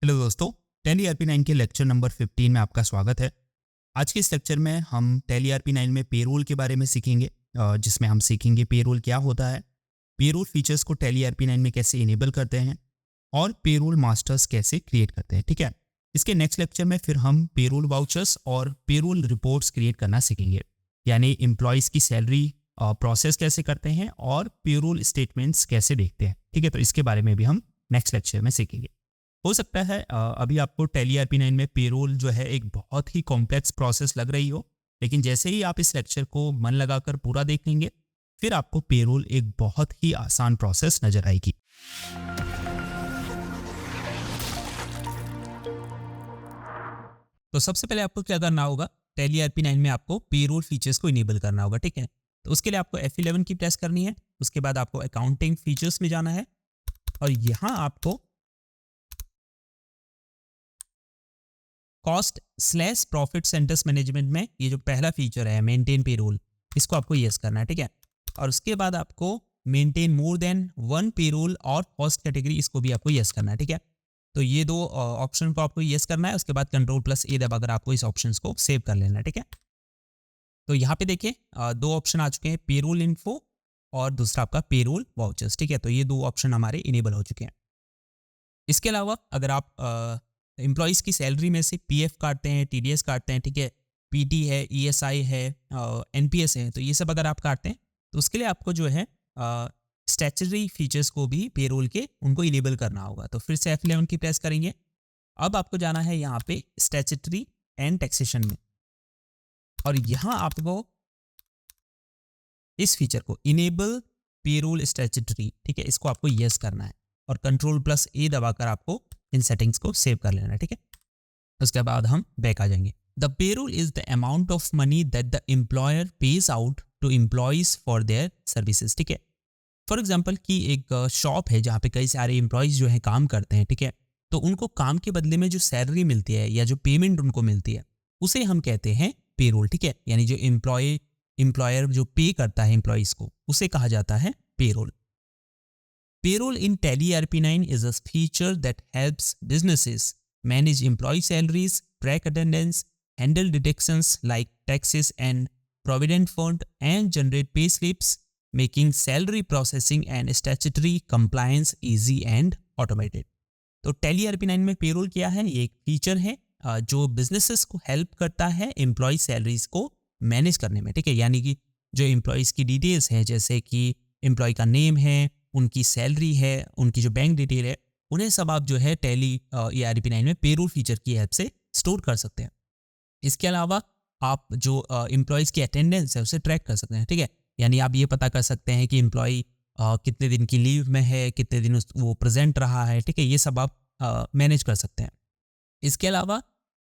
Hello दोस्तों, tally RP 9 के lecture number 15 में आपका स्वागत है। आज के इस लेक्चर में हम टैली आरपी 9 में पेरोल के बारे में सीखेंगे, जिसमें हम सीखेंगे पेरोल क्या होता है, पेरोल फीचर्स को टैली आरपी 9 में कैसे इनेबल करते हैं और पेरोल मास्टर्स कैसे क्रिएट करते हैं। ठीक है, इसके नेक्स्ट लेक्चर में फिर हम पेरोल वाउचर्स और पेरोल रिपोर्ट्स क्रिएट करना सीखेंगे, यानी एम्प्लॉयज़ की सैलरी प्रोसेस कैसे करते हैं और पेरोल स्टेटमेंट्स कैसे देखते हैं। ठीक है, तो इसके बारे में भी हम नेक्स्ट लेक्चर में सीखेंगे। हो सकता है अभी आपको टैली आरपी 9 में पेरोल जो है एक बहुत ही कॉम्प्लेक्स प्रोसेस लग रही हो, लेकिन जैसे ही आप इस लेक्चर को मन लगाकर पूरा देख लेंगे, फिर आपको पेरोल एक बहुत ही आसान प्रोसेस नजर आएगी। तो सबसे पहले आपको क्या करना होगा, टैली आरपी 9 में आपको पेरोल फीचर्स को इनेबल करना होगा। ठीक है, तो उसके लिए आपको F11 की प्रेस करनी है। उसके बाद आपको अकाउंटिंग फीचर्स में जाना है और यहाँ आपको cost slash profit centres management में ये जो पहला फीचर है मेंटेन पेरोल, इसको आपको यस करना है। ठीक है, और उसके बाद आपको maintain more than one payroll और कॉस्ट कैटेगरी, इसको भी आपको यस करना है। ठीक है, तो ये दो ऑप्शन को आपको यस करना है। उसके बाद कंट्रोल+A दबाकर आपको इस ऑप्शन को सेव कर लेना है। ठीक है, तो यहाँ पे देखिए दो ऑप्शन आ चुके हैं, पेरोल इन्फो और दूसरा आपका पेरोल वाउचर्स। ठीक है, तो ये दो ऑप्शन हमारे इनेबल हो चुके हैं। इसके अलावा अगर आप एम्प्लॉयज़ की सैलरी में से पीएफ काटते हैं, टीडीएस काटते हैं, ठीक है, पीटी है, ईएसआई है, एनपीएस है, तो ये सब अगर आप काटते हैं तो उसके लिए आपको जो है स्टैट्यूटरी फीचर्स को भी पेरोल के उनको इनेबल करना होगा। तो फिर से F11 की प्रेस करेंगे। अब आपको जाना है यहाँ पे स्टैट्यूटरी एंड टैक्सेशन में और यहाँ आपको इस फीचर को इनेबल पेरोल स्टैट्यूटरी, ठीक है, इसको आपको यस करना है और कंट्रोल+A दबाकर आपको इन सेटिंग्स को सेव कर लेना है। ठीक है, उसके बाद हम बैक आ जाएंगे। The payroll is the amount of money that the employer pays out to employees for their services. ठीक है, फॉर एग्जांपल कि एक शॉप है जहाँ पे कई सारे एम्प्लॉयज जो है काम करते हैं। ठीक है, तो उनको काम के बदले में जो सैलरी मिलती है या जो पेमेंट उनको मिलती है उसे हम कहते हैं पेरोल। ठीक है, यानी जो एम्प्लॉयर जो पे करता है एम्प्लॉयज को, उसे कहा जाता है payroll. Payroll in Tally RP9 is a feature that helps businesses manage employee salaries, track attendance, handle deductions like taxes and provident fund, and generate pay slips, making salary processing and statutory compliance easy and automated. तो Tally RP9 में payroll क्या है? ये एक feature है जो businesses को help करता है एम्प्लॉय सैलरीज को मैनेज करने में। ठीक है, यानी कि जो एम्प्लॉयज़ की डिटेल्स हैं, जैसे कि एम्प्लॉय का नेम है, उनकी सैलरी है, उनकी जो बैंक डिटेल है, उन्हें सब आप जो है टैली ARP9 में पेरोल फीचर की हेल्प से स्टोर कर सकते हैं। इसके अलावा आप जो एम्प्लॉयज़ की अटेंडेंस है उसे ट्रैक कर सकते हैं। ठीक है, यानी आप ये पता कर सकते हैं कि एम्प्लॉय कितने दिन की लीव में है, कितने दिन वो प्रेजेंट रहा है। ठीक है, ये सब आप मैनेज कर सकते हैं। इसके अलावा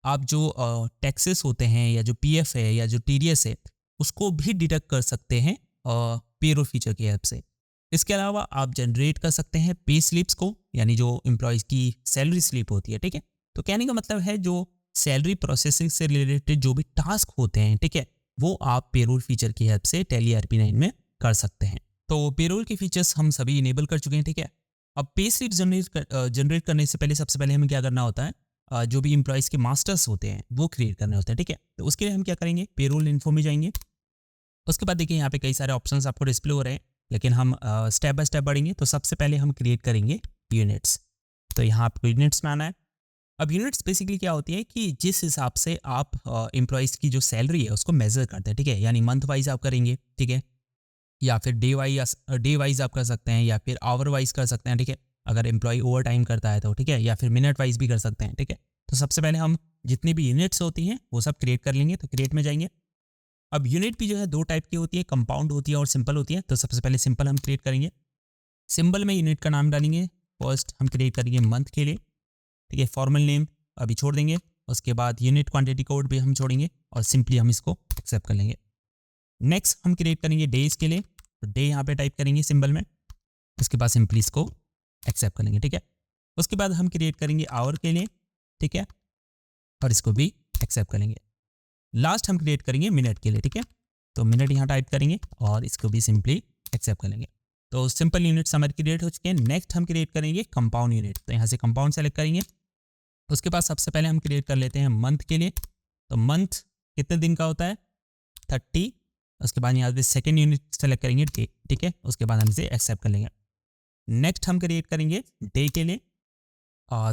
आप जो टैक्सेस होते हैं या जो पीएफ है या जो टीडीएस है, उसको भी डिडक्ट कर सकते हैं पेरोल फीचर की हेल्प से। इसके अलावा आप जनरेट कर सकते हैं पे स्लिप्स को, यानी जो एम्प्लॉयज़ की सैलरी स्लिप होती है। ठीक है, तो कहने का मतलब है जो सैलरी प्रोसेसिंग से रिलेटेड जो भी टास्क होते हैं, ठीक है, वो आप पेरोल फीचर की हेल्प से टैली RP9 में कर सकते हैं। तो पेरोल के फीचर्स हम सभी इनेबल कर चुके हैं। ठीक है, अब पे स्लिप जनरेट करने से पहले सबसे पहले हमें क्या करना होता है, जो भी एम्प्लॉयज़ के मास्टर्स होते हैं वो क्रिएट करने होते हैं। ठीक है, तो उसके लिए हम क्या करेंगे, पेरोल इन्फो में जाएंगे। उसके बाद देखिए यहाँ पे कई सारे ऑप्शंस आपको डिस्प्ले हो रहे हैं, लेकिन हम स्टेप बाय स्टेप बढ़ेंगे। तो सबसे पहले हम क्रिएट करेंगे यूनिट्स। तो यहाँ आपको यूनिट्स में आना है। अब यूनिट्स बेसिकली क्या होती है कि जिस हिसाब से आप एम्प्लॉयज़ की जो सैलरी है उसको मेजर करते हैं। ठीक है, यानी मंथ वाइज आप करेंगे, ठीक है, या फिर डे वाइज आप कर सकते हैं, या फिर आवर वाइज कर सकते हैं। ठीक है, अगर एम्प्लॉय ओवर टाइम करता है तो, ठीक है, या फिर मिनट वाइज भी कर सकते हैं। ठीक है, तो सबसे पहले हम जितनी भी यूनिट्स होती हैं वो सब क्रिएट कर लेंगे। तो क्रिएट में जाएंगे। अब यूनिट भी जो है दो टाइप की होती है, कंपाउंड होती है और सिंपल होती है। तो सबसे पहले सिंपल हम क्रिएट करेंगे। सिंबल में यूनिट का नाम डालेंगे। फर्स्ट हम क्रिएट करेंगे मंथ के लिए। ठीक है, फॉर्मल नेम अभी छोड़ देंगे। उसके बाद यूनिट क्वांटिटी कोड भी हम छोड़ेंगे और सिंपली हम इसको एक्सेप्ट कर लेंगे। नेक्स्ट हम क्रिएट करेंगे डेज के लिए। तो डे यहाँ पे टाइप करेंगे सिंबल में। उसके बाद सिंपली इसको एक्सेप्ट कर लेंगे। ठीक है, उसके बाद हम क्रिएट करेंगे आवर के लिए। ठीक है, और इसको भी एक्सेप्ट करेंगे। लास्ट हम क्रिएट करेंगे मिनट के लिए। ठीक है, तो मिनट यहाँ टाइप करेंगे और इसको भी सिंपली एक्सेप्ट कर लेंगे। तो सिंपल यूनिट्स हमारे क्रिएट हो चुके हैं। नेक्स्ट हम क्रिएट करेंगे कंपाउंड यूनिट। तो यहाँ से कंपाउंड सेलेक्ट करेंगे उसके बाद सबसे पहले हम क्रिएट कर लेते हैं मंथ के लिए। तो मंथ कितने दिन का होता है? 30। उसके बाद यहाँ पे सेकेंड यूनिट सेलेक्ट करेंगे डे, ठीक है। उसके बाद हम इसे एक्सेप्ट कर लेंगे। नेक्स्ट हम क्रिएट करेंगे डे के लिए।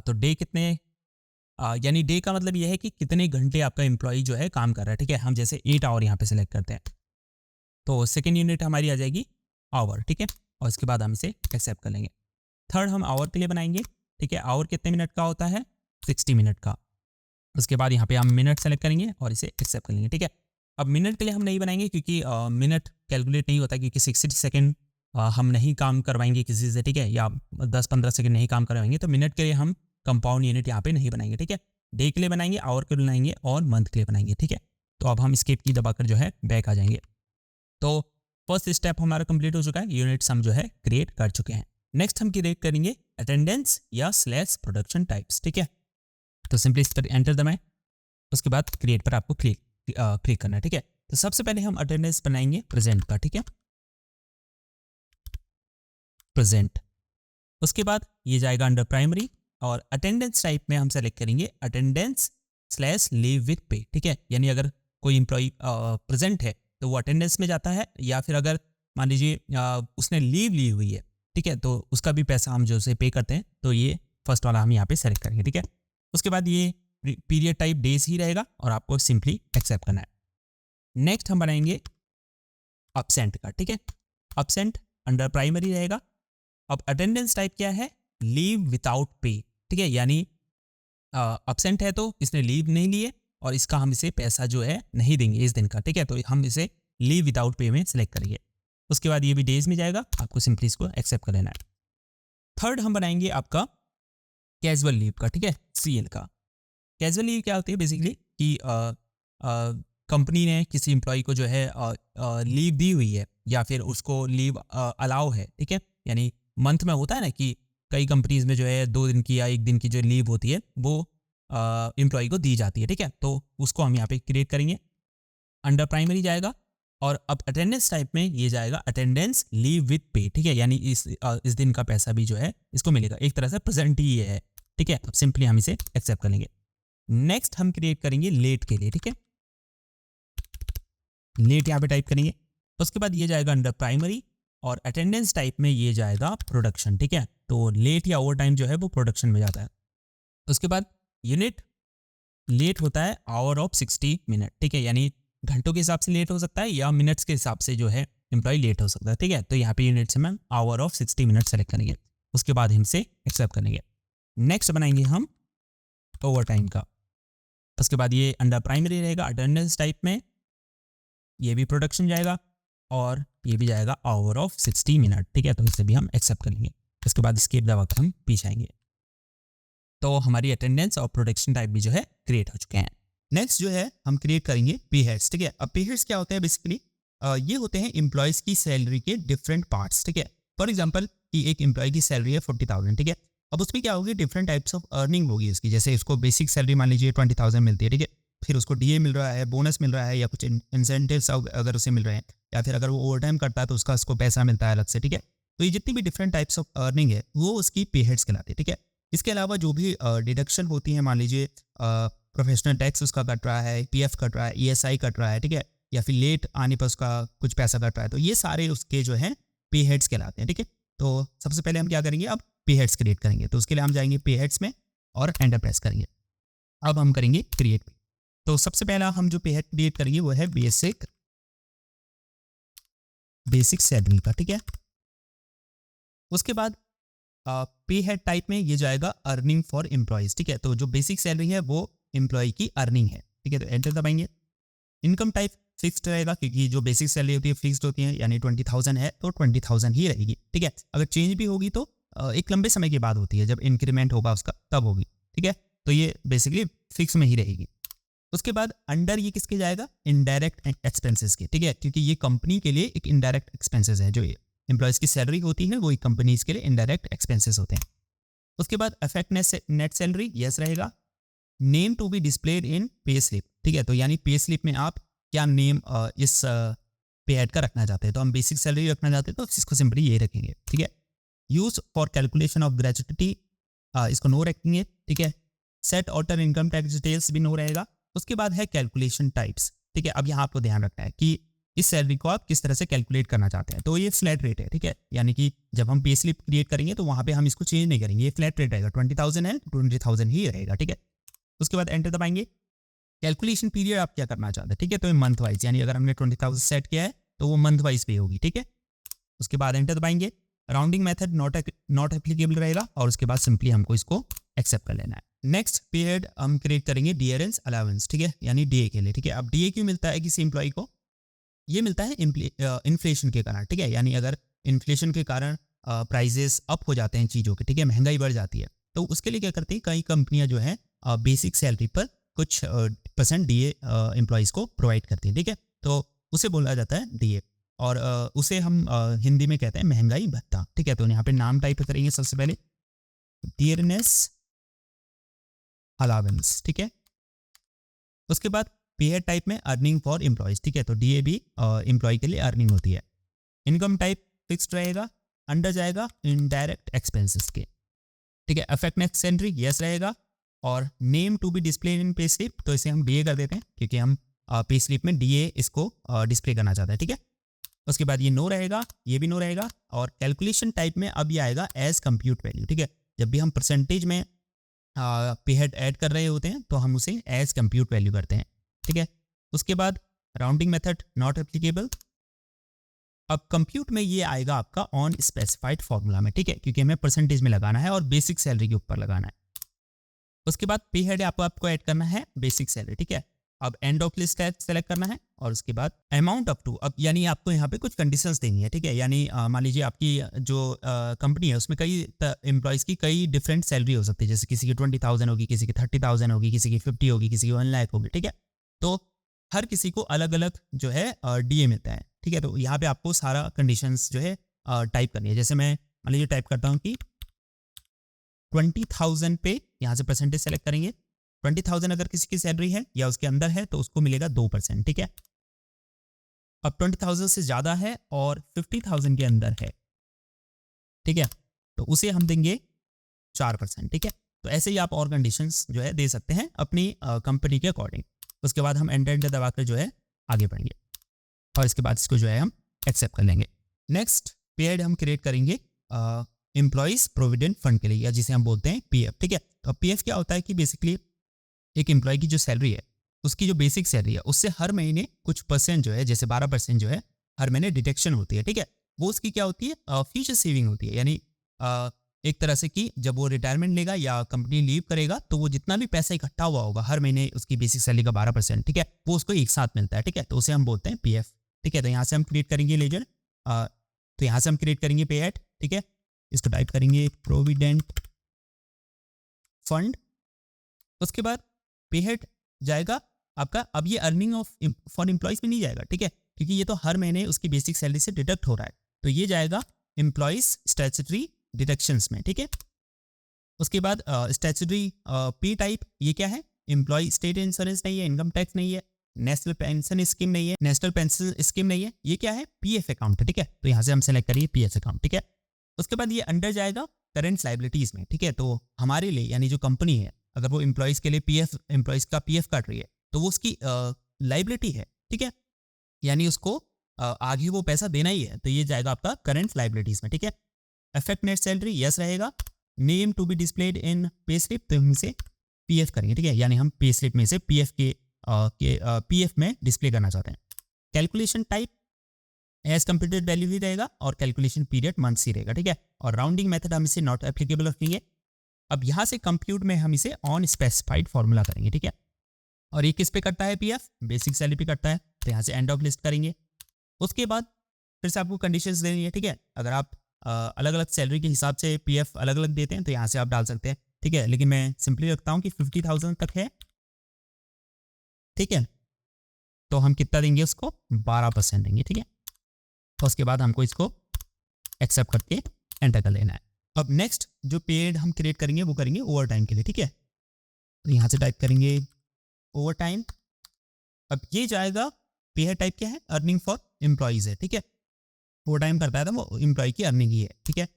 तो डे कितने, यानी डे का मतलब यह है कि कितने घंटे आपका एम्प्लॉई जो है काम कर रहा है, ठीक है। हम जैसे 8 आवर यहाँ पे सिलेक्ट करते हैं, तो सेकेंड यूनिट हमारी आ जाएगी आवर, ठीक है। और इसके बाद हम इसे एक्सेप्ट कर लेंगे। थर्ड हम आवर के लिए बनाएंगे, ठीक है। आवर कितने मिनट का होता है? 60 मिनट का। उसके बाद यहाँ पे हम मिनट सेलेक्ट करेंगे और इसे एक्सेप्ट कर लेंगे, ठीक है। अब मिनट के लिए हम नहीं बनाएंगे क्योंकि मिनट कैलकुलेट नहीं होता, क्योंकि 60 सेकेंड हम नहीं काम करवाएंगे किसी से, ठीक है, या 10-15 सेकेंड नहीं काम करवाएंगे। तो मिनट के लिए हम कंपाउंड यूनिट यहाँ पे नहीं बनाएंगे, ठीक है। डे के लिए बनाएंगे, आवर के लिए बनाएंगे और मंथ के लिए बनाएंगे, ठीक है। तो अब हम एस्केप की दबाकर जो है बैक आ जाएंगे। तो फर्स्ट स्टेप हमारा कंप्लीट हो चुका है, यूनिट्स हम जो है क्रिएट कर चुके हैं। नेक्स्ट हम क्रिएट करेंगे अटेंडेंस या स्लैश प्रोडक्शन टाइप्स, ठीक है। तो सिंपली इस पर एंटर दबाएं, उसके बाद क्रिएट पर आपको क्लिक करना है, ठीक है। तो सबसे पहले हम अटेंडेंस बनाएंगे प्रेजेंट का, ठीक है, प्रेजेंट। उसके बाद ये जाएगा अंडर प्राइमरी और अटेंडेंस टाइप में हम सेलेक्ट करेंगे अटेंडेंस स्लैश लीव विथ पे, ठीक है। यानी अगर कोई इंप्लॉई प्रेजेंट है तो वो अटेंडेंस में जाता है, या फिर अगर मान लीजिए उसने लीव ली हुई है, ठीक है, तो उसका भी पैसा हम जो उसे पे करते हैं, तो ये फर्स्ट वाला हम यहाँ पे सेलेक्ट करेंगे, ठीक है। उसके बाद ये पीरियड टाइप डेज ही रहेगा और आपको सिंपली एक्सेप्ट करना है। नेक्स्ट हम बनाएंगे अब्सेंट का, ठीक है। अब्सेंट अंडर प्राइमरी रहेगा। अब अटेंडेंस टाइप क्या है? लीव विदाउट पे, ठीक है। यानी अब्सेंट है तो इसने लीव नहीं लिए और इसका हम इसे पैसा जो है नहीं देंगे इस दिन का, ठीक है। तो हम इसे लीव विदाउट पे में सेलेक्ट करेंगे। उसके बाद ये भी डेज में जाएगा, आपको सिंपली इसको एक्सेप्ट कर लेना है। थर्ड हम बनाएंगे आपका कैजुअल लीव का, ठीक है, CL का। कैजुअल लीव क्या होती है? बेसिकली कि कंपनी ने किसी एम्प्लॉय को जो है लीव दी हुई है या फिर उसको लीव अलाउ है, ठीक है। यानी मंथ में होता है ना कि कई कंपनीज में जो है 2 दिन की या 1 दिन की जो लीव होती है वो एम्प्लॉय को दी जाती है, ठीक है। तो उसको हम यहाँ पे क्रिएट करेंगे, अंडर प्राइमरी जाएगा। और अब अटेंडेंस टाइप में ये जाएगा अटेंडेंस लीव विथ पे, ठीक है। यानी इस दिन का पैसा भी जो है इसको मिलेगा, एक तरह से प्रेजेंट ही ये है, ठीक है। अब सिंपली हम इसे एक्सेप्ट कर लेंगे। नेक्स्ट हम क्रिएट करेंगे लेट के लिए, ठीक है, लेट यहाँ पे टाइप करेंगे। उसके बाद ये जाएगा अंडर प्राइमरी और अटेंडेंस टाइप में ये जाएगा प्रोडक्शन, ठीक है। तो लेट या ओवर टाइम जो है वो प्रोडक्शन में जाता है। उसके बाद यूनिट लेट होता है आवर ऑफ 60 मिनट, ठीक है। यानी घंटों के हिसाब से लेट हो सकता है या मिनट्स के हिसाब से जो है एम्प्लॉय लेट हो सकता है, ठीक है। तो यहाँ पे यूनिट से हम आवर ऑफ 60 मिनट सेलेक्ट करेंगे। उसके बाद हम इसे एक्सेप्ट करेंगे। नेक्स्ट बनाएंगे हम ओवर टाइम का। उसके बाद ये अंडर प्राइमरी रहेगा अटेंडेंस टाइप में, ये भी प्रोडक्शन जाएगा और ये भी जाएगा आवर ऑफ 60 मिनट, ठीक है। तो इसे भी हम एक्सेप्ट कर लेंगे। इसके बाद एस्केप दबाकर हम पीछे आएंगे। तो हमारी अटेंडेंस और प्रोडक्शन टाइप भी जो है क्रिएट हो चुके हैं। नेक्स्ट जो है हम क्रिएट करेंगे पे हेड्स, ठीक है। अब पे हेड्स क्या होते हैं? बेसिकली ये होते हैं एम्प्लॉयज़ की सैलरी के डिफरेंट पार्ट्स, ठीक है। फॉर एग्जांपल कि एक एम्प्लॉय की सैलरी है 40,000, ठीक है। अब उसमें क्या होगी? डिफरेंट टाइप्स ऑफ अर्निंग होगी उसकी। जैसे इसको बेसिक सैलरी मान लीजिए 20,000 मिलती है, ठीक है। फिर उसको DA मिल रहा है, बोनस मिल रहा है, या कुछ इंसेंटिव्स अगर उसे मिल रहे हैं, या फिर अगर वो ओवर टाइम करता है तो उसको पैसा मिलता है अलग से, ठीक है। तो ये जितनी भी डिफरेंट टाइप्स ऑफ अर्निंग है वो उसकी पे हेड्स कहलाती है, ठीक है। इसके अलावा जो भी डिडक्शन होती है, मान लीजिए प्रोफेशनल टैक्स उसका कट रहा है, PF कट रहा है, ESI कट रहा है, ठीक है, या फिर लेट आने पर उसका कुछ पैसा कट रहा है, तो ये सारे उसके जो हैं पे हेड्स कहलाते हैं, ठीक है। तो सबसे पहले हम क्या करेंगे? अब पे हेड्स क्रिएट करेंगे। तो उसके लिए हम जाएंगे पे हेड्स में और एंटर प्रेस करेंगे। अब हम करेंगे क्रिएट पे। तो सबसे पहला हम जो पे हेड क्रिएट करेंगे वो है बेसिक सैलरी का, ठीक है। उसके बाद पे हेड टाइप में ये जाएगा अर्निंग फॉर एम्प्लॉयज, ठीक है। तो जो बेसिक सैलरी है वो एम्प्लॉय की अर्निंग है, ठीक है। तो एंटर दबाएंगे। इनकम टाइप फिक्स्ड रहेगा क्योंकि जो बेसिक सैलरी होती है फिक्स्ड होती है, यानी 20,000 है तो 20,000 ही रहेगी, ठीक है। अगर चेंज भी होगी तो एक लंबे समय के बाद होती है, जब इंक्रीमेंट होगा उसका तब होगी, ठीक है। तो ये बेसिकली फिक्स में ही रहेगी। उसके बाद अंडर ये किसके जाएगा? इनडायरेक्ट एक्सपेंसेस के, ठीक है, क्योंकि ये कंपनी के लिए एक इनडायरेक्ट एक्सपेंसेस है। जो एम्प्लॉयज़ की सैलरी होती है वही कंपनीज के लिए इनडायरेक्ट एक्सपेंसेस होते हैं। उसके बाद अफेक्ट नेट सैलरी यस रहेगा। Name to be displayed in pay slip, ठीक है। तो यानी पे स्लिप में आप क्या नेम इस पे हेड का रखना चाहते हैं, तो हम बेसिक सैलरी रखना चाहते हैं तो इसको सिंपली ये रखेंगे, ठीक है। Use for calculation of gratuity इसको नो रखेंगे, ठीक है। Set alter income tax details भी नो रहेगा। उसके बाद है कैलकुलेशन टाइप्स, ठीक है। अब यहाँ आपको ध्यान रखना है कि इस सैलरी को आप किस तरह से कैलकुलेट करना चाहते हैं। तो ये फ्लैट रेट है, ठीक है, यानी कि जब हम पे स्लिप क्रिएट करेंगे तो वहाँ पे हम इसको चेंज नहीं करेंगे, ये फ्लैट रेट रहेगा, 20,000 है 20,000 ही रहेगा, ठीक है। उसके बाद एंटर दबाएंगे। कैलकुलेशन पीरियड आप क्या करना चाहते हैं, ठीक है, तो ये मंथ वाइज, यानी अगर हमने 20,000 सेट किया है तो वो मंथ वाइज पे होगी, ठीक है। उसके बाद एंटर दबाएंगे। राउंडिंग मेथड नॉट एप्लीकेबल रहेगा और उसके बाद सिंपली हमको इसको एक्सेप्ट कर लेना है। नेक्स्ट पीरियड हम क्रिएट करेंगे डियरेंस अलाउंस, ठीक है, यानी डीए के लिए, ठीक है। अब डीए क्यों मिलता है किसी एम्प्लॉय को, ये मिलता है इन्फ्लेशन के कारण, ठीक है, यानी अगर इन्फ्लेशन के कारण प्राइजेस अप हो जाते हैं चीज़ों के, ठीक है, महंगाई बढ़ जाती है, तो उसके लिए क्या करती है, कई कंपनियां जो है बेसिक सैलरी पर कुछ % डीए एम्प्लॉयज़ को प्रोवाइड करती है, ठीक है, तो उसे बोला जाता है डीए और उसे हम हिंदी में कहते हैं महंगाई भत्ता, ठीक है। तो यहाँ पे नाम टाइप करेंगे सबसे पहले डियरनेस अलावेंस, ठीक है। उसके बाद पेयर टाइप में अर्निंग फॉर एम्प्लॉयज, ठीक है, तो डीए भी एम्प्लॉय के लिए अर्निंग होती है। इनकम टाइप फिक्स्ड रहेगा, अंडर जाएगा इनडायरेक्ट एक्सपेंसेस के, ठीक है। अफेक्ट नेक्स्ट सैलरी यस रहेगा और name to be display in pay slip, तो इसे हम डीए कर देते हैं क्योंकि हम पे स्लिप में डीए इसको डिस्प्ले करना चाहते हैं, ठीक है। उसके बाद ये नो रहेगा, ये भी नो रहेगा और कैलकुलेशन टाइप में अब ये आएगा एज कंप्यूट वैल्यू, ठीक है। जब भी हम परसेंटेज में पे हेड ऐड कर रहे होते हैं तो हम उसे एज कंप्यूट वैल्यू करते हैं, ठीक है। उसके बाद राउंडिंग मेथड नॉट एप्लीकेबल। अब कंप्यूट में ये आएगा आपका ऑन स्पेसिफाइड फॉर्मूला में, ठीक है, क्योंकि हमें परसेंटेज में लगाना है और बेसिक सैलरी के ऊपर लगाना है। उसके बाद पे हेड आपको ऐड करना है बेसिक सैलरी, ठीक है। अब एंड ऑफ लिस्ट सेलेक्ट करना है और उसके बाद अमाउंट अप टू, अब यानी आपको यहाँ पे कुछ कंडीशंस देनी है, ठीक है, यानी मान लीजिए आपकी जो कंपनी है उसमें कई एम्प्लॉयज़ की कई डिफरेंट सैलरी हो सकती है, जैसे किसी की 20,000 होगी, किसी की 30,000 होगी, किसी की 50 होगी, किसी की 1 लाख होगी, ठीक है। तो हर किसी को अलग अलग जो है डीए मिलता है, ठीक है। तो यहाँ पे आपको सारा कंडीशंस जो है टाइप करनी है। जैसे मैं मान लीजिए टाइप करता हूँ कि 20,000 पे, यहाँ से परसेंटेज सेलेक्ट करेंगे, 20,000 अगर किसी की सैलरी है या उसके अंदर है तो उसको मिलेगा 2%, ठीक है। अब 20,000 से ज़्यादा है और 50,000 के अंदर है, ठीक है, तो उसे हम देंगे 4%, ठीक है। तो ऐसे ही आप और कंडीशंस जो है दे सकते हैं अपनी कंपनी के अकॉर्डिंग। उसके बाद हम एंटर दबाकर जो है आगे बढ़ेंगे और इसके बाद इसको जो है हम एक्सेप्ट कर लेंगे। नेक्स्ट पीरियड हम क्रिएट करेंगे एम्प्लॉइज प्रोविडेंट फंड के लिए, या जिसे हम बोलते हैं पीएफ, ठीक है। तो पीएफ क्या होता है कि बेसिकली एक एम्प्लॉय की जो सैलरी है उसकी जो बेसिक सैलरी है उससे हर महीने कुछ % जो है, जैसे 12% जो है हर महीने डिडक्शन होती है, ठीक है। वो उसकी क्या होती है, फ्यूचर सेविंग होती है, यानी एक तरह से कि जब वो रिटायरमेंट लेगा या कंपनी लीव करेगा तो वो जितना भी पैसा इकट्ठा हुआ होगा हर महीने उसकी बेसिक सैलरी का 12%, ठीक है, वो उसको एक साथ मिलता है, ठीक है, तो उसे हम बोलते हैं पीएफ, ठीक है। तो यहाँ से हम क्रिएट करेंगे लेजर, तो यहाँ से हम क्रिएट करेंगे पे एट, ठीक है, इसको टाइप करेंगे प्रोविडेंट फंड। उसके बाद पे हेड जाएगा आपका, अब ये अर्निंग ऑफ फॉर एम्प्लॉइज में नहीं जाएगा, ठीक है, क्योंकि ये तो हर महीने उसकी बेसिक सैलरी से डिडक्ट हो रहा है, तो ये जाएगा एम्प्लॉइज स्टैट्यूटरी डिडक्शंस में, ठीक है। उसके बाद स्टैट्यूटरी पे टाइप, ये क्या है, एम्प्लॉय स्टेट इंश्योरेंस नहीं है, इनकम टैक्स नहीं है, नेशनल पेंशन स्कीम नहीं है, नेशनल पेंशन स्कीम नहीं है, ये क्या है, पीएफ अकाउंट है, ठीक है। तो यहाँ से हम सेलेक्ट करिए पीएफ अकाउंट, ठीक है। उसके बाद ये अंडर जाएगा करेंट लाइबिलिटीज में, ठीक है। तो हमारे लिए यानी जो कंपनी है अगर वो एम्प्लॉइज के लिए पीएफ, एम्प्लॉइज का पीएफ काट रही है तो वो उसकी लाइबिलिटी है, ठीक है, यानी उसको आगे वो पैसा देना ही है, तो ये जाएगा आपका करंट लाइबिलिटीज में, ठीक है। अफेक्ट नेट सैलरी यस रहेगा, name to be displayed in pay slip, तो हम इसे पीएफ करेंगे, ठीक है, यानी हम पे स्लिप में से पीएफ के पीएफ में डिस्प्ले करना चाहते हैं। Calculation type as computed value ही रहेगा और कैलकुलेशन पीरियड मंथ्स ही रहेगा, ठीक है। और राउंडिंग मेथड हम इसे नॉट एप्लीकेबल रखेंगे। अब यहाँ से कंप्यूट में हम इसे ऑन स्पेसिफाइड फॉर्मूला करेंगे, ठीक है। और ये किस पे करता है, पीएफ बेसिक सैलरी पे करता है, तो यहाँ से एंड ऑफ लिस्ट करेंगे। उसके बाद फिर से आपको कंडीशंस देनी है, ठीक है। अगर आप अलग अलग सैलरी के हिसाब से पीएफ अलग अलग देते हैं तो यहाँ से आप डाल सकते हैं, ठीक है, लेकिन मैं सिंपली रखता हूँ कि 50,000 तक है, ठीक है, तो हम कितना देंगे उसको 12% देंगे, ठीक है। तो उसके बाद हमको इसको एक्सेप्ट करके एंटर कर लेना है। अब नेक्स्ट जो पीरियड हम क्रिएट करेंगे वो करेंगे ओवर टाइम के लिए, ठीक है। तो यहाँ से टाइप करेंगे ओवर टाइम। अब ये जाएगा पीरियड टाइप क्या है, अर्निंग फॉर एम्प्लॉइज है, ठीक है, ओवर टाइम करता है तो वो एम्प्लॉय की अर्निंग ही है, ठीक है।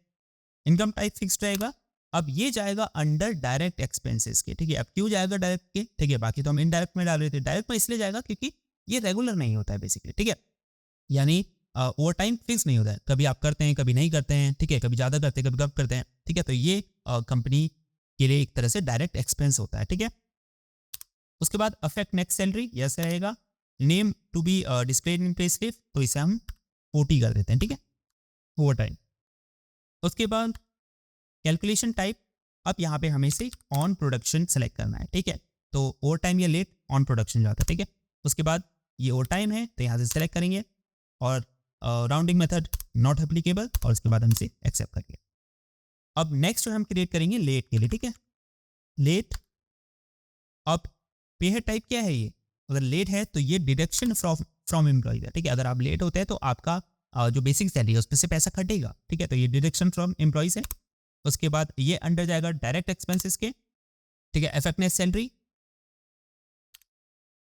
इनकम टाइप फिक्स्ड रहेगा, अब ये जाएगा अंडर डायरेक्ट एक्सपेंसेस के, ठीक है। अब क्यों जाएगा डायरेक्ट के, ठीक है, बाकी तो हम इनडायरेक्ट में डाल रहे थे, डायरेक्ट में इसलिए जाएगा क्योंकि ये रेगुलर नहीं होता है बेसिकली, ठीक है। यानी ओवर टाइम फिक्स नहीं होता है, कभी आप करते हैं कभी नहीं करते हैं, ठीक है, कभी ज़्यादा करते हैं कभी कम करते हैं, ठीक है। तो ये कंपनी के लिए एक तरह से डायरेक्ट एक्सपेंस होता है, ठीक है। उसके बाद अफेक्ट नेक्स्ट सैलरी, यस रहेगा। Name to be displayed in pay slip, तो इसे हम OT कर देते हैं, ठीक है, ओवर टाइम। उसके बाद कैलकुलेशन टाइप, अब यहाँ पे हमें से ऑन प्रोडक्शन सेलेक्ट करना है, ठीक है। तो ओवर टाइम या लेट ऑन प्रोडक्शन जाता है, ठीक है। उसके बाद ये ओवर टाइम है तो यहाँ से सेलेक्ट करेंगे और राउंडिंग मेथड नॉट एप्लीकेबल, और उसके बाद हम इसे एक्सेप्ट करेंगे। अब नेक्स्ट हम क्रिएट करेंगे लेट के लिए, ठीक है, लेट। अब पे हेड टाइप क्या है, ये अगर लेट है तो ये डिडक्शन फ्रॉम एम्प्लॉय है, ठीक है। अगर आप लेट होते हैं तो आपका जो बेसिक सैलरी है उस पर से पैसा कटेगा, ठीक है, तो ये डिडक्शन फ्रॉम एम्प्लॉयज है। उसके बाद ये अंडर जाएगा डायरेक्ट एक्सपेंसेस के, ठीक है, इफेक्टिव सैलरी।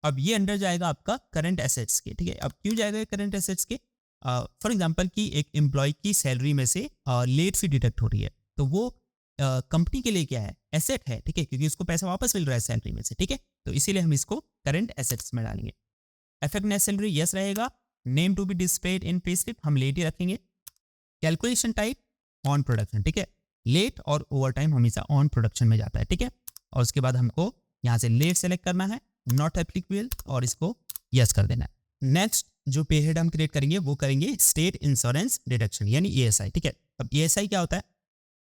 अब ये अंडर जाएगा आपका करंट एसेट्स के, ठीक है। अब क्यों जाएगा करंट एसेट्स के, फॉर एग्जांपल कि एक एम्प्लॉय की सैलरी में से लेट फी डिडक्ट हो रही है, तो वो कंपनी के लिए क्या है, एसेट है, ठीक है, क्योंकि उसको पैसा वापस मिल रहा है सैलरी में से, ठीक है। तो इसीलिए हम इसको करंट एसेट्स में डालेंगे। इफेक्टिव सैलरी यस रहेगा। Name to be displayed in pay slip, हम लेट ही रखेंगे। कैलकुलेशन टाइप ऑन प्रोडक्शन, ठीक है, लेट और ओवर टाइम हमेशा ऑन प्रोडक्शन में जाता है, ठीक है। और उसके बाद हमको यहाँ से लेट सेलेक्ट करना है, नॉट एप्लीकेबल, और इसको यस कर देना है। नेक्स्ट जो पे हेड हम क्रिएट करेंगे वो करेंगे स्टेट इंश्योरेंस डिडक्शन यानी ESI, ठीक है। अब ESI क्या होता है,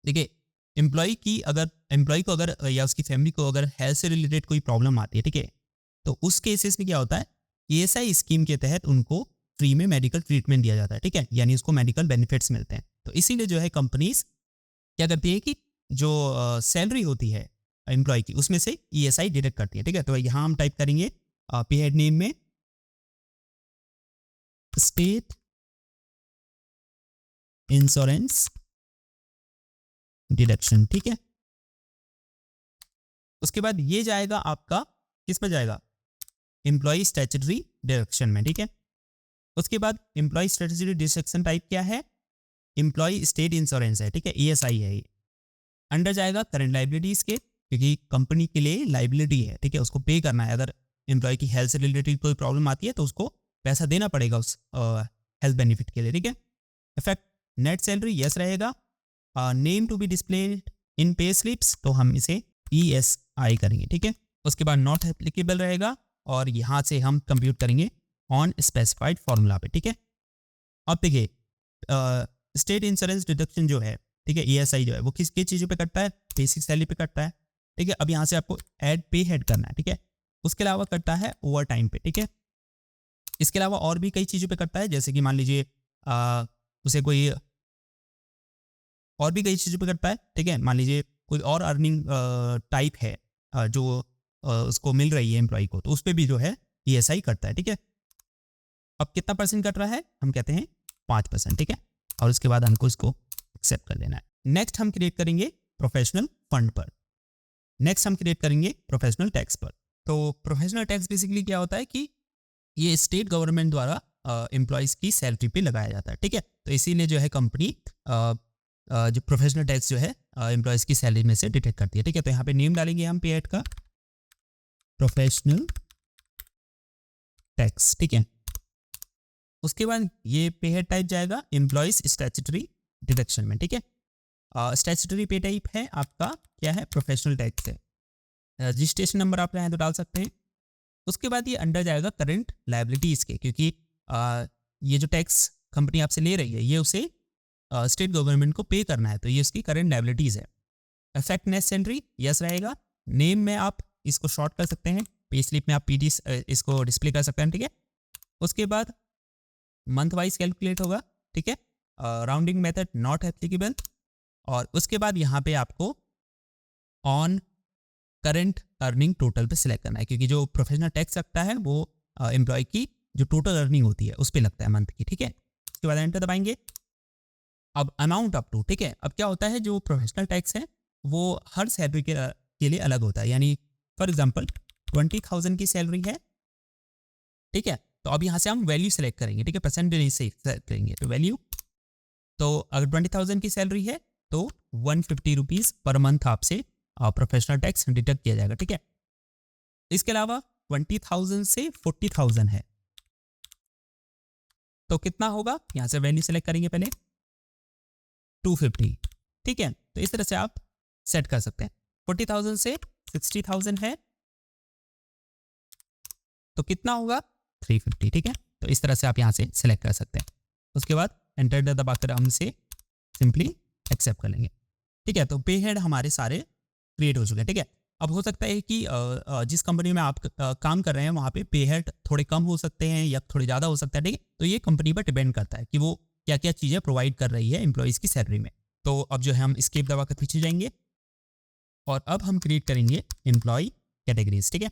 देखिए एम्प्लॉय को अगर या उसकी फैमिली को अगर हेल्थ से रिलेटेड कोई प्रॉब्लम आती है, ठीक है, तो उस केसेस में क्या होता है, ESI स्कीम के तहत उनको फ्री में मेडिकल ट्रीटमेंट दिया जाता है, ठीक है, यानी उसको मेडिकल बेनिफिट्स मिलते हैं। तो इसीलिए जो है कंपनीज क्या करती है कि जो सैलरी होती है एम्प्लॉय की उसमें से ESI डिडक्ट करती है, ठीक है। तो यहाँ हम टाइप करेंगे पे हेड नेम में स्टेट इंश्योरेंस डिडक्शन, ठीक है। उसके बाद ये जाएगा आपका किस में जाएगा, एम्प्लॉय स्टैट्यूटरी डिडक्शन में, ठीक है। उसके बाद एम्प्लॉय स्टैट्यूटरी डिडक्शन टाइप क्या है, एम्प्लॉय स्टेट इंश्योरेंस है, ठीक है, ESI है ये। अंडर जाएगा करंट लाइबिलिटीज के, क्योंकि कंपनी के लिए लाइबिलिटी है, ठीक है, उसको पे करना है। अगर एम्प्लॉय की हेल्थ से रिलेटेड कोई प्रॉब्लम आती है तो उसको पैसा देना पड़ेगा उस हेल्थ बेनिफिट के लिए, ठीक है। इफेक्ट नेट सैलरी यस रहेगा। Name to be displayed in pay slips, तो हम इसे ESI करेंगे, ठीक है। उसके बाद नॉट एप्लीकेबल रहेगा, और यहाँ से हम कंप्यूट करेंगे ऑन स्पेसिफाइड फॉर्मूला पे, ठीक है। अब देखिए स्टेट इंश्योरेंस डिडक्शन जो है, ठीक है, ESI जो है वो किस चीज़ों पे कटता है, बेसिक सैलरी पे कटता है, ठीक है। अब यहाँ से आपको ऐड पे हेड करना है, ठीक है। उसके अलावा कटता है ओवर टाइम पे, ठीक है। इसके अलावा और भी कई चीज़ों पे कटता है, जैसे कि मान लीजिए उसे कोई और भी कई चीज़ों पे कटता है, ठीक है। मान लीजिए कोई और अर्निंग टाइप है जो उसको मिल रही है एम्प्लॉय को, तो उस पर भी जो है ESI कटता है, ठीक है। अब कितना परसेंट कट रहा है, हम कहते हैं 5%, ठीक है। और उसके बाद हमको इसको एक्सेप्ट कर देना है। नेक्स्ट हम क्रिएट करेंगे प्रोफेशनल फंड पर, नेक्स्ट हम क्रिएट करेंगे प्रोफेशनल टैक्स पर। तो प्रोफेशनल टैक्स बेसिकली क्या होता है कि ये स्टेट गवर्नमेंट द्वारा एम्प्लॉयज़ की सैलरी पे लगाया जाता है, ठीक है। तो इसीलिए जो है कंपनी जो प्रोफेशनल टैक्स जो है एम्प्लॉयज़ की सैलरी में से डिटेक्ट करती है, ठीक है। तो यहाँ पे नेम डालेंगे हम पे हेड का प्रोफेशनल टैक्स, ठीक है। उसके बाद ये पे हेड टाइप जाएगा एम्प्लॉयज़ स्टैट्यूटरी डिडक्शन में, ठीक है। स्टैट्यूटरी पे टाइप है आपका क्या है, प्रोफेशनल टैक्स है। रजिस्ट्रेशन नंबर आप चाहें तो डाल सकते हैं। उसके बाद ये अंडर जाएगा करंट लायबिलिटीज़ के, क्योंकि ये जो टैक्स कंपनी आपसे ले रही है ये उसे स्टेट गवर्नमेंट को पे करना है, तो ये उसकी करंट लायबिलिटीज़ है। इफेक्ट नेट सैलरी यस रहेगा। नेम में आप इसको शॉर्ट कर सकते हैं, पे स्लिप में आप PD इसको डिस्प्ले कर सकते हैं, ठीक है। उसके बाद मंथ वाइज कैलकुलेट होगा, ठीक है। राउंडिंग मेथड नॉट एप्लीकेबल, और उसके बाद यहाँ पे आपको ऑन करंट अर्निंग टोटल पे सिलेक्ट करना है, क्योंकि जो प्रोफेशनल टैक्स लगता है वो एम्प्लॉय की जो टोटल अर्निंग होती है उस पर लगता है मंथ की, ठीक है। उसके बाद एंटर दबाएंगे। अब अमाउंट अप टू, ठीक है। अब क्या होता है, जो प्रोफेशनल टैक्स है वो हर सैलरी के लिए अलग होता है, यानी फॉर एग्जांपल 20,000 की सैलरी है, ठीक है। तो अब यहाँ से हम वैल्यू सेलेक्ट करेंगे, ठीक है, परसेंटेज से सेलेक्ट करेंगे, तो वैल्यू, तो अगर 20,000 की सैलरी है तो ₹150 पर मंथ आपसे प्रोफेशनल टैक्स डिडक्ट किया जाएगा, ठीक है। इसके अलावा 20,000 से 40,000 है, तो कितना होगा, यहाँ से वैल्यू सेलेक्ट करेंगे पहले 250, ठीक है। तो इस तरह से आप सेट कर सकते हैं। 40,000 से 60,000 है तो कितना होगा 350, ठीक है। तो इस तरह से आप यहाँ से सेलेक्ट कर सकते हैं। उसके बाद एंटर दबाकर हम इसे सिंपली एक्सेप्ट कर लेंगे, ठीक है। तो पे हेड हमारे सारे क्रिएट हो चुके हैं, ठीक है। अब हो सकता है कि जिस कंपनी में आप काम कर रहे हैं वहाँ पे पे हेड थोड़े कम हो सकते हैं या थोड़े ज़्यादा हो सकता है, ठीक है। तो ये कंपनी पर डिपेंड करता है कि वो क्या क्या चीज़ें प्रोवाइड कर रही है एम्प्लॉयज़ की सैलरी में। तो अब जो है हम एस्केप दबाकर पीछे जाएंगे और अब हम क्रिएट करेंगे एम्प्लॉय कैटेगरीज, ठीक है।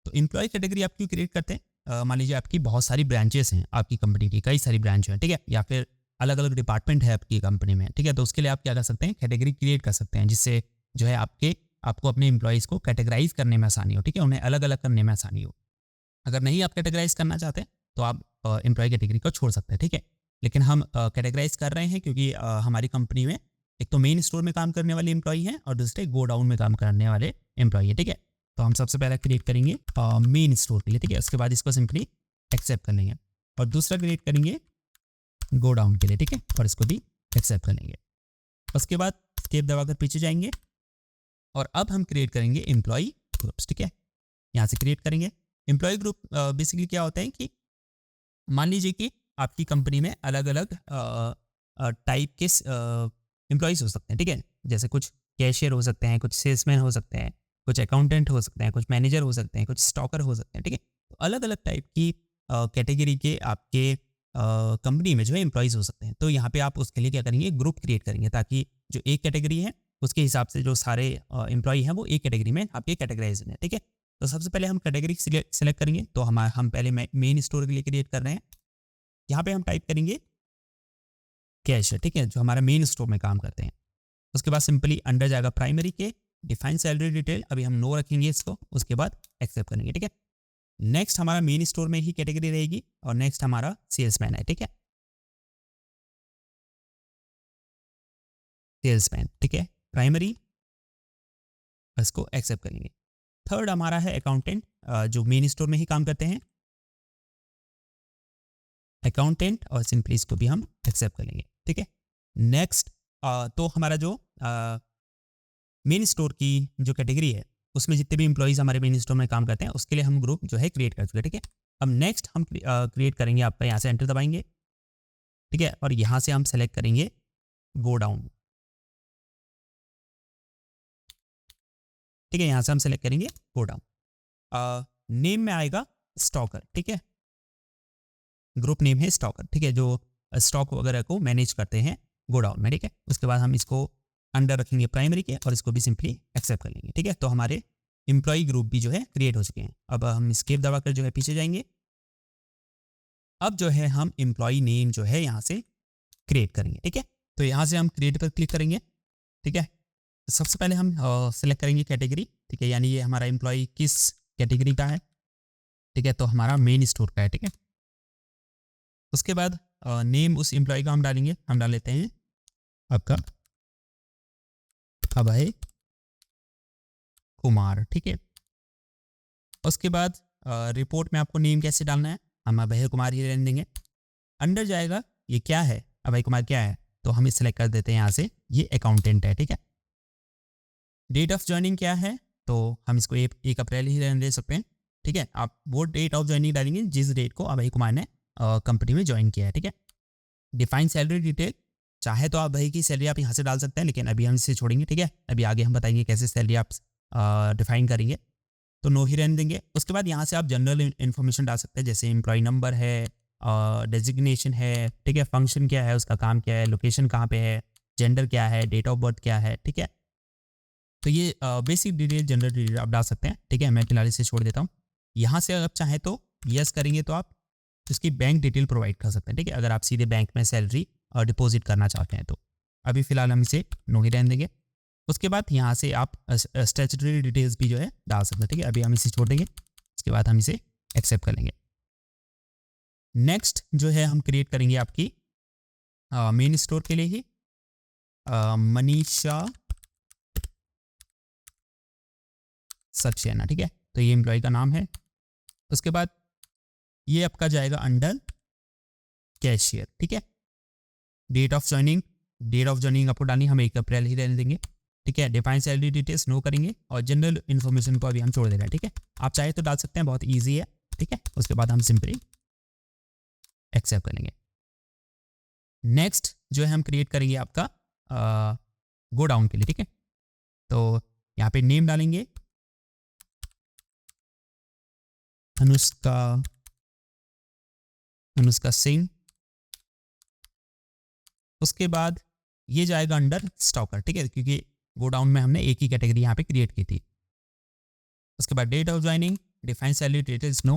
तो एम्प्लॉय कैटेगरी आप क्यों क्रिएट करते हैं, मान लीजिए आपकी बहुत सारी ब्रांचेस हैं, आपकी कंपनी की कई सारी ब्रांच हैं, ठीक है, या फिर अलग अलग डिपार्टमेंट है आपकी कंपनी में, ठीक है। तो उसके लिए आप क्या कर सकते हैं, कैटेगरी क्रिएट कर सकते हैं, जिससे जो है आपको अपने एम्प्लॉयज़ को कैटेगराइज करने में आसानी हो, ठीक है, उन्हें अलग अलग करने में आसानी हो। अगर नहीं आप कैटेगराइज करना चाहते हैं तो आप एम्प्लॉय कैटेगरी को छोड़ सकते हैं, ठीक है। लेकिन हम कैटेगराइज कर रहे हैं क्योंकि हमारी कंपनी में एक तो मेन स्टोर में काम करने वाले एम्प्लॉय हैं और दूसरे गो डाउन में काम करने वाले एम्प्लॉय है, ठीक है। तो हम सबसे पहले क्रिएट करेंगे मेन स्टोर के लिए, ठीक है। उसके बाद इसको सिंपली एक्सेप्ट कर लेंगे और दूसरा क्रिएट करेंगे गो डाउन के लिए, ठीक है, और इसको भी एक्सेप्ट कर लेंगे। उसके बाद एस्केप दबाकर पीछे जाएंगे और अब हम क्रिएट करेंगे एम्प्लॉय ग्रुप्स, ठीक है। यहाँ से क्रिएट करेंगे एम्प्लॉय ग्रुप। बेसिकली क्या होता है कि मान लीजिए कि आपकी कंपनी में अलग अलग टाइप के एम्प्लॉयज़ हो सकते हैं, ठीक है। जैसे कुछ कैशियर हो सकते हैं, कुछ सेल्समैन हो सकते हैं, कुछ अकाउंटेंट हो सकते हैं, कुछ मैनेजर हो सकते हैं, कुछ स्टॉकर हो सकते हैं, ठीक है। तो अलग अलग टाइप की कैटेगरी के आपके कंपनी में जो है एम्प्लॉयज़ हो सकते हैं। तो यहाँ पे आप उसके लिए क्या करेंगे, ग्रुप क्रिएट करेंगे ताकि जो एक कैटेगरी है उसके हिसाब से जो सारे एम्प्लॉय हैं वो एक कैटेगरी में आपके कैटेगराइज हैं, ठीक है। तो सबसे पहले हम कैटेगरी सेलेक्ट करेंगे। तो हम पहले मेन स्टोर के लिए क्रिएट कर रहे हैं। यहाँ पे हम टाइप करेंगे कैशियर, ठीक है, जो हमारा मेन स्टोर में काम करते हैं। उसके बाद सिंपली अंडर जाएगा प्राइमरी के डिफाइन सैलरी डिटेल, अभी हम नो रखेंगे इसको। उसके बाद एक्सेप्ट करेंगे, ठीक है। नेक्स्ट हमारा मेन स्टोर में ही कैटेगरी रहेगी और नेक्स्ट हमारा सेल्समैन है, ठीक है, सेल्समैन, ठीक है, प्राइमरी, इसको एक्सेप्ट करेंगे। थर्ड हमारा है अकाउंटेंट, जो मेन स्टोर में ही काम करते हैं, अकाउंटेंट, और सिंपली इसको भी हम एक्सेप्ट कर लेंगे, ठीक है। नेक्स्ट तो हमारा जो मेन स्टोर की जो कैटेगरी है उसमें जितने भी एम्प्लॉयज़ हमारे मेन स्टोर में काम करते हैं उसके लिए हम ग्रुप जो है क्रिएट कर चुके हैं, ठीक है। अब नेक्स्ट हम क्रिएट करेंगे, आपका यहाँ से एंटर दबाएंगे, ठीक है, और यहाँ से हम सेलेक्ट करेंगे गो डाउन, ठीक है। यहाँ से हम सेलेक्ट करेंगे गो डाउन। नेम में आएगा स्टॉकर, ठीक है, ग्रुप नेम है स्टॉकर, ठीक है, जो स्टॉक वगैरह को मैनेज करते हैं गो डाउन में, ठीक है। उसके बाद हम इसको अंडर रखेंगे प्राइमरी के और इसको भी सिंपली एक्सेप्ट कर लेंगे, ठीक है। तो हमारे एम्प्लॉय ग्रुप भी जो है क्रिएट हो चुके हैं। अब हम एस्केप दबाकर जो है पीछे जाएंगे। अब जो है हम एम्प्लॉय नेम जो है यहाँ से क्रिएट करेंगे, ठीक है। तो यहाँ से हम क्रिएट पर क्लिक करेंगे, ठीक है। सबसे पहले हम सेलेक्ट करेंगे कैटेगरी, ठीक है, यानी ये हमारा एम्प्लॉय किस कैटेगरी का है, ठीक है, तो हमारा मेन स्टोर का है, ठीक है। उसके बाद नेम उस एम्प्लॉय का हम डालेंगे, हम डाल लेते हैं आपका अभय कुमार, ठीक है। उसके बाद रिपोर्ट में आपको नेम कैसे डालना है, हम अभय कुमार ही रहने देंगे। अंडर जाएगा ये क्या है, अभय कुमार क्या है, तो हम इस सेलेक्ट कर देते हैं यहाँ से, ये अकाउंटेंट है, ठीक है। डेट ऑफ ज्वाइनिंग क्या है, तो हम इसको 1 अप्रैल ही रहने दे सकते हैं, ठीक है। आप वो डेट ऑफ ज्वाइनिंग डालेंगे जिस डेट को अभय कुमार ने कंपनी में ज्वाइन किया है, ठीक है। डिफाइन सैलरी डिटेल, चाहे तो आप भाई की सैलरी आप यहाँ से डाल सकते हैं, लेकिन अभी हम इसे छोड़ेंगे, ठीक है। अभी आगे हम बताएंगे कैसे सैलरी आप डिफाइन करेंगे, तो नो ही रहने देंगे। उसके बाद यहाँ से आप जनरल इन्फॉर्मेशन डाल सकते हैं, जैसे एम्प्लॉय नंबर है, डेजिग्नेशन है, ठीक है, फंक्शन क्या है, उसका काम क्या है, लोकेशन कहाँ पे है, जेंडर क्या है, डेट ऑफ बर्थ क्या है, ठीक है। तो ये बेसिक डिटेल जनरल डिटेल आप डाल सकते हैं, ठीक है। मैं फिलहाल इसे छोड़ देता हूँ। यहाँ से अगर आप चाहें तो यस करेंगे तो आप उसकी बैंक डिटेल प्रोवाइड कर सकते हैं, ठीक है, अगर आप सीधे बैंक में सैलरी डिपॉजिट करना चाहते हैं तो। अभी फ़िलहाल हम इसे नो ही रहने देंगे। उसके बाद यहाँ से आप स्टैट्यूटरी डिटेल्स भी जो है डाल सकते हैं, ठीक है। अभी हम इसे छोड़ देंगे, उसके बाद हम इसे एक्सेप्ट कर लेंगे। नेक्स्ट जो है हम क्रिएट करेंगे आपकी मेन स्टोर के लिए ही मनीषा सक्सेना, ठीक है। तो ये एम्प्लॉय का नाम है। उसके बाद ये आपका जाएगा अंडर कैशियर, ठीक है। डेट ऑफ ज्वाइनिंग आपको डालनी, हम 1 अप्रैल ही रहने देंगे, ठीक है। डिफाइन सैलरी डिटेल्स नो करेंगे और जनरल इन्फॉर्मेशन को अभी हम छोड़ दे रहे हैं, ठीक है। आप चाहे तो डाल सकते हैं, बहुत ईजी है, ठीक है। उसके बाद हम सिंपली एक्सेप्ट करेंगे। नेक्स्ट जो है हम क्रिएट करेंगे आपका गो डाउन के लिए, ठीक है। तो यहाँ पे नेम डालेंगे अनुष्का सिंह। उसके बाद ये जाएगा अंडर स्टॉकर, ठीक है, क्योंकि गो डाउन में हमने एक ही कैटेगरी यहाँ पे क्रिएट की थी। उसके बाद date of joining, define salary details no,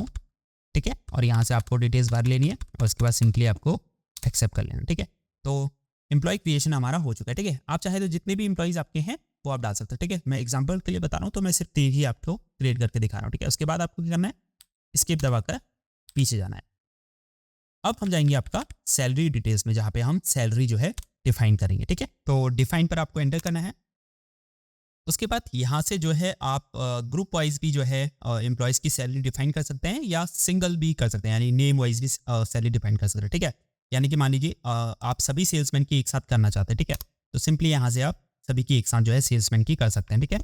ठीक है। और यहाँ से आपको डिटेल्स भर लेनी है और उसके बाद सिंपली आपको एक्सेप्ट कर लेना, ठीक है। तो एम्प्लॉय क्रिएशन हमारा हो चुका है, ठीक है। आप चाहे तो जितने भी एम्प्लॉयज़ आपके हैं वो आप डाल सकते हो, ठीक है। मैं एग्जांपल के लिए बता रहा हूँ, तो मैं सिर्फ 3 ही आपको क्रिएट करके दिखा रहा हूँ, ठीक है। उसके बाद आपको क्या करना है, स्किप दबाकर पीछे जाना है। अब हम जाएंगे आपका सैलरी डिटेल्स में, जहाँ पे हम सैलरी जो है डिफाइन करेंगे, ठीक है। तो डिफाइन पर आपको एंटर करना है। उसके बाद यहाँ से जो है आप ग्रुप वाइज भी जो है एम्प्लॉयज़ की सैलरी डिफाइन कर सकते हैं या सिंगल भी कर सकते हैं, यानी नेम वाइज भी सैलरी डिफाइन कर सकते हैं, ठीक है। यानी कि मान लीजिए आप सभी सेल्समैन की एक साथ करना चाहते हैं, ठीक है। तो सिंपली यहाँ से आप सभी की एक साथ जो है सेल्समैन की कर सकते हैं, ठीक है।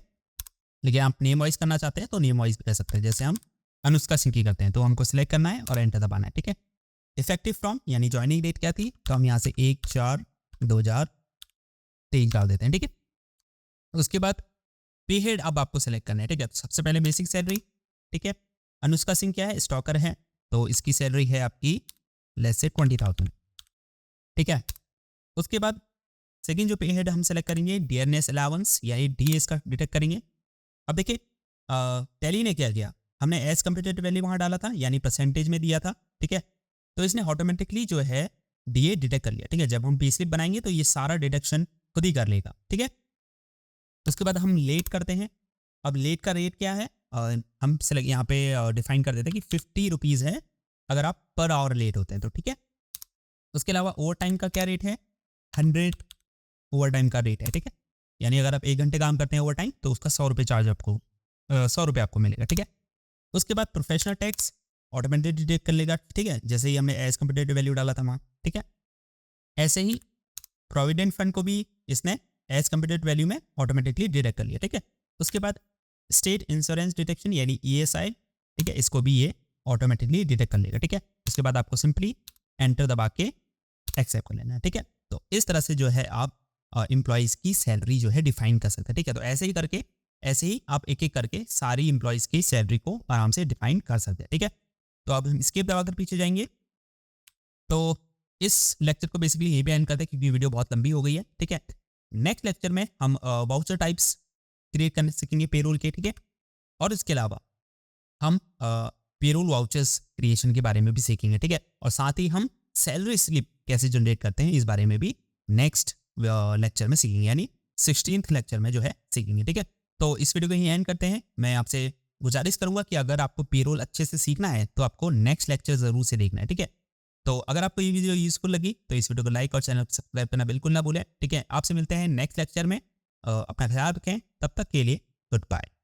लेकिन आप नेम वाइज करना चाहते हैं तो नेम वाइज भी कर सकते हैं। जैसे हम अनुष्का सिंह की करते हैं तो हमको सिलेक्ट करना है और एंटर दबाना है, ठीक है। इफेक्टिव फ्रॉम यानी ज्वाइनिंग डेट क्या थी, तो हम यहाँ से 1/4/2023 डाल देते हैं, ठीक है। उसके बाद पे हेड अब आपको सेलेक्ट करना है, ठीक है। तो सबसे पहले बेसिक सैलरी, ठीक है। अनुष्का सिंह क्या है, स्टॉकर है, तो इसकी सैलरी है आपकी लेट्स से 20,000, ठीक है। उसके बाद सेकंड जो पे हेड हम सेलेक्ट करेंगे डियरनेस अलाउंस यानी डीएस का डिटेक्ट करेंगे। अब देखिए टैली ने क्या किया, हमने एज कंप्यूटेड वैल्यू वहाँ डाला था यानी परसेंटेज में दिया था, ठीक है। तो इसने ऑटोमेटिकली जो है डीए डिटेक्ट कर लिया, ठीक है। जब हम पे स्लिप बनाएंगे तो ये सारा डिडक्शन खुद ही कर लेगा, ठीक है। उसके बाद हम लेट करते हैं। अब लेट का रेट क्या है, हम सेलेक्ट यहाँ पे डिफाइन कर देते हैं कि 50 रुपीज़ है अगर आप पर आवर लेट होते हैं तो, ठीक है। उसके अलावा ओवर टाइम का क्या रेट है, 100 ओवर टाइम का रेट है, ठीक है। यानी अगर आप 1 घंटे काम करते हैं ओवर टाइम तो उसका 100 रुपये चार्ज आपको 100 रुपये आपको मिलेगा, ठीक है। उसके बाद प्रोफेशनल टैक्स ऑटोमेटिक डिटेक्ट कर लेगा, ठीक है। जैसे ही हमने एज कंप्यूटेड वैल्यू डाला था वहाँ, ठीक है। ऐसे ही प्रोविडेंट फंड को भी इसने एज कंप्यूटेड वैल्यू में ऑटोमेटिकली डिटेक्ट कर लिया, ठीक है। उसके बाद स्टेट इंश्योरेंस डिटेक्शन यानी ईएसआई, ठीक है, इसको भी ये ऑटोमेटिकली डिटेक्ट कर लेगा, ठीक है। उसके बाद आपको सिंपली एंटर दबा के एक्सेप्ट कर लेना है, ठीक है। तो इस तरह से जो है आप एम्प्लॉयज़ की सैलरी जो है डिफाइन कर सकते हैं, ठीक है। तो ऐसे ही करके ऐसे ही आप एक एक करके सारी एम्प्लॉयज़ की सैलरी को आराम से डिफाइन कर सकते हैं, ठीक है। तो अब हम स्किप दबाकर पीछे जाएंगे। तो इस लेक्चर को बेसिकली यहीं पे एंड करते हैं क्योंकि वीडियो बहुत लंबी हो गई है, ठीक है। नेक्स्ट लेक्चर में हम वाउचर टाइप्स क्रिएट करने सीखेंगे पेरोल के, ठीक है। और इसके अलावा हम पेरोल वाउचर्स क्रिएशन के बारे में भी सीखेंगे, ठीक है। और साथ ही हम सैलरी स्लिप कैसे जनरेट करते हैं इस बारे में भी नेक्स्ट लेक्चर में सीखेंगे, यानी 16th लेक्चर में जो है सीखेंगे, ठीक है। तो इस वीडियो को यहीं एंड करते हैं। मैं आपसे गुजारिश करूंगा कि अगर आपको पेरोल अच्छे से सीखना है तो आपको नेक्स्ट लेक्चर जरूर से देखना है, ठीक है। तो अगर आपको ये वीडियो यूजफुल लगी तो इस वीडियो को लाइक और चैनल को सब्सक्राइब करना बिल्कुल ना भूलें, ठीक है। आपसे मिलते हैं नेक्स्ट लेक्चर में, अपना ख्याल रखें, तब तक के लिए गुड बाय।